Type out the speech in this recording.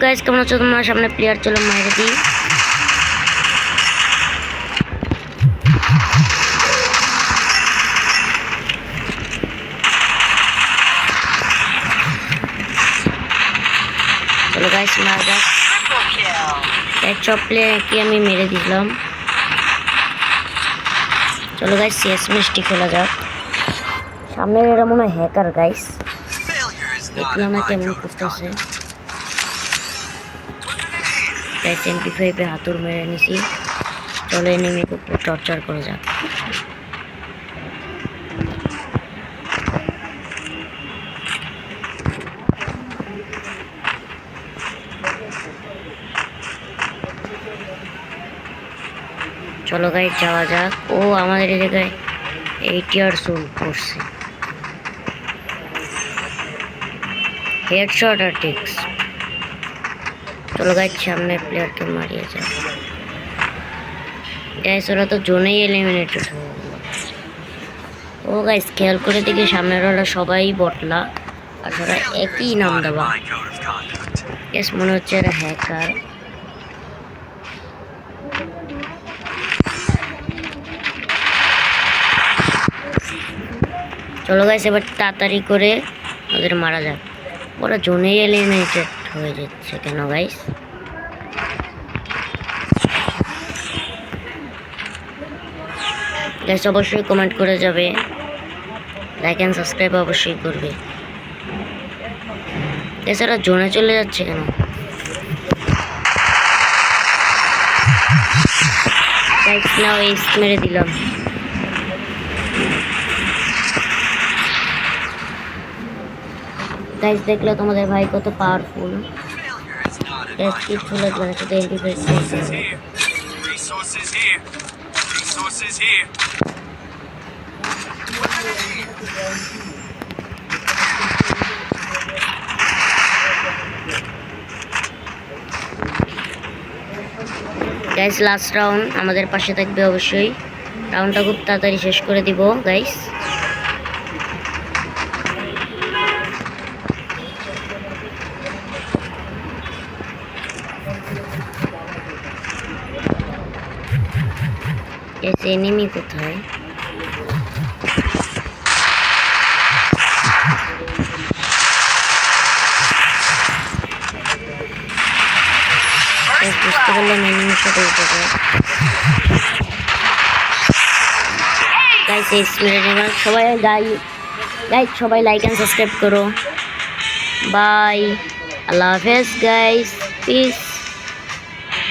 Guys কেমন আছো তোমরা? সামনে প্লেয়ার চলো মাইরে দিই। চলো গাইস মার যাক। প্লে কি আমি মেরে দিলাম। চলো গাইস শেষ মিষ্টি খেলা যাক। সামনে এরা মনে হয় হ্যাকার গাইস, দেখলাম না কেমন করতেছে। গাইস MP5 এ হাতুড় মেরে নিছি। চলো এনিমিকে উপর টর্চার করে যাক। চলো গাইস যাওয়া যাক। ও আমাদের এই জায়গায় 8 ইয়ার্স ওল্ড করছে। হেডশট আর টিক্স। চলো গাইস সামনের প্লেয়ারকে মারিয়ে যাক। গাইস ওরা তো জোনেই এলিমিনেটেড হয়ে গেল। ও গাইস খেয়াল করে দেখি সামনের ওরা সবাই বটলা আর ওরা একই নাম দেওয়া। গাইস মনে হচ্ছে এরা হ্যাকার। চলো গাইস এবার তাড়াতাড়ি করে ওদের মারা যাক। ওরা জোনেই এলিমিনেটেড হয়ে যাচ্ছে কেন গাইস? গাইস অবশ্যই কমেন্ট করে যাবে, লাইক এন্ড সাবস্ক্রাইব অবশ্যই করবে। গাইস ওরা জোনে চলে যাচ্ছে কেন? গাইস নাও এস মেরে দিলাম। গাইস দেখলে তোমাদের ভাই কত পাওয়ারফুল। গাইস কি চলে যাবে তো এন্টিফাইস করতে হবে। গাইস লাস্ট রাউন্ড আমাদের পাশে থাকবে অবশ্যই। রাউন্ডটা খুব তাড়াতাড়ি শেষ করে দিব গাইস। এনিমি কোথায়? বুঝতে পারলাম এনিমির সাথে উঠে যায়। গাইস এই মেরে নেবার সবাই গাইস সবাই লাইক এন্ড সাবস্ক্রাইব করো। বাই, আল্লাহ হাফেজ গাইস, পিস।